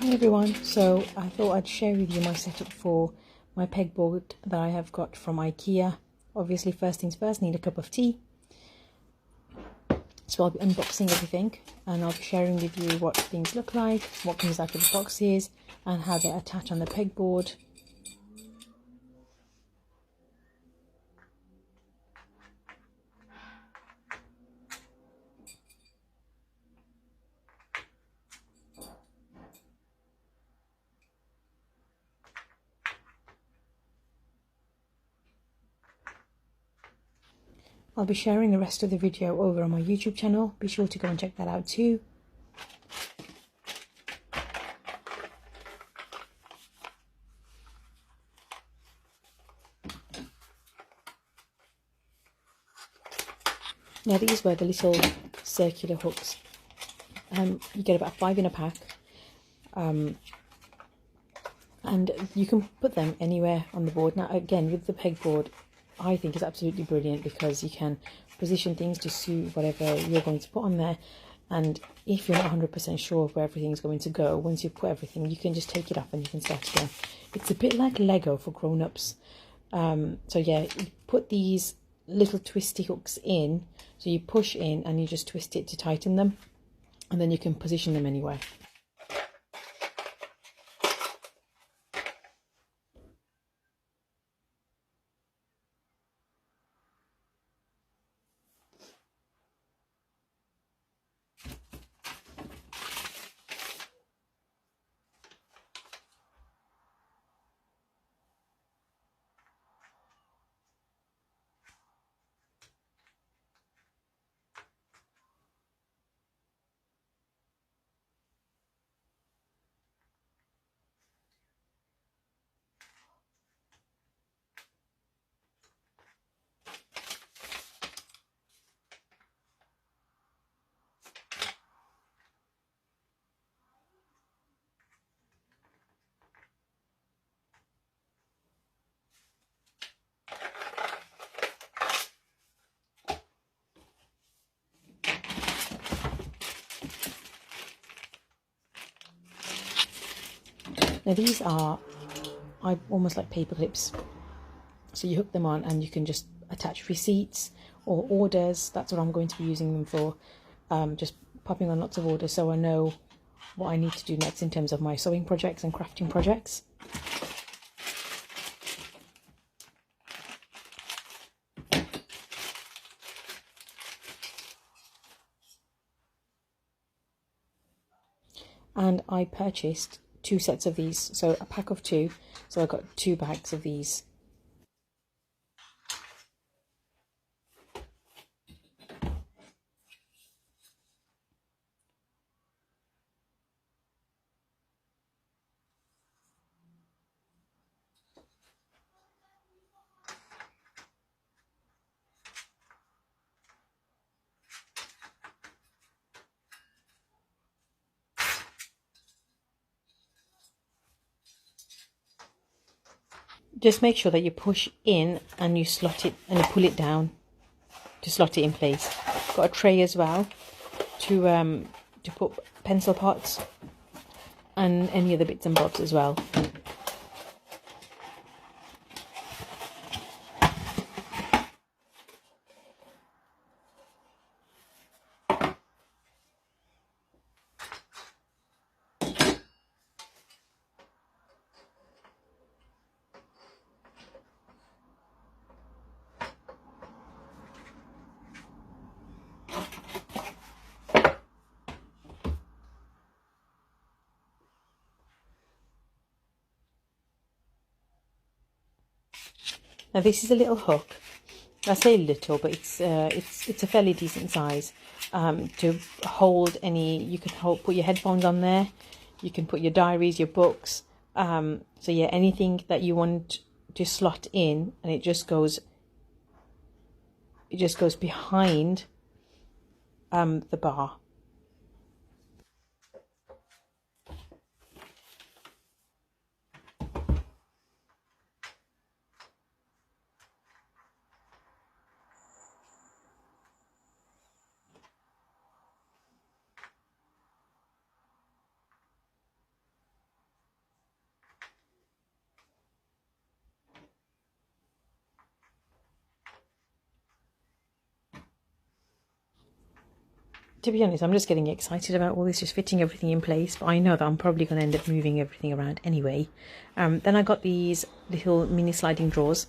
Hi everyone, so I thought I'd share with you my setup for my pegboard that I have got from IKEA. Obviously first things first, need a cup of tea. So I'll be unboxing everything and I'll be sharing with you what things look like, what comes out of the boxes and how they attach on the pegboard. I'll be sharing the rest of the video over on my YouTube channel. Be sure to go and check that out too. Now these were the little circular hooks. You get about 5 in a pack. And you can put them anywhere on the board. Now again, with the pegboard, I think is absolutely brilliant because you can position things to suit whatever you're going to put on there. And if you're not 100% sure of where everything's going to go, once you've put everything, you can just take it off and you can start again. It's a bit like Lego for grown-ups. So yeah, you put these little twisty hooks in, so you push in and you just twist it to tighten them, and then you can position them anywhere. Now these are almost like paper clips, so you hook them on and you can just attach receipts or orders. That's what I'm going to be using them for, just popping on lots of orders so I know what I need to do next in terms of my sewing projects and crafting projects. And I purchased 2 sets of these, so a pack of 2, so I got 2 bags of these. Just make sure that you push in and you slot it and you pull it down to slot it in place. Got a tray as well to put pencil pots and any other bits and bobs as well. Now this is a little hook. I say little, but it's a fairly decent size to hold any. You can put your headphones on there. You can put your diaries, your books. So yeah, anything that you want to slot in, and it just goes behind the bar. to be honest, I'm just getting excited about all this, just fitting everything in place. But I know that I'm probably going to end up moving everything around anyway. Then I got these little mini sliding drawers.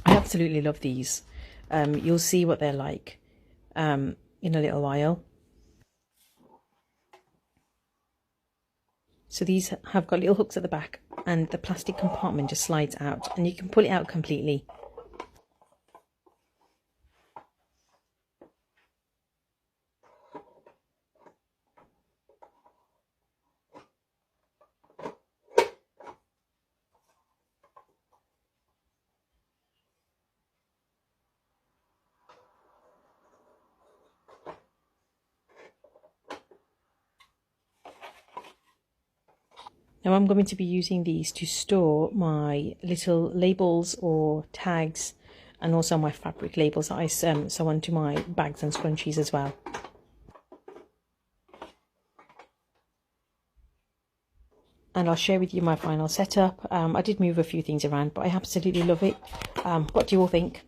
I absolutely love these. You'll see what they're like in a little while. So these have got little hooks at the back, and the plastic compartment just slides out, and you can pull it out completely. Now I'm going to be using these to store my little labels or tags, and also my fabric labels that I sew onto my bags and scrunchies as well. And I'll share with you my final setup. I did move a few things around, but I absolutely love it. What do you all think?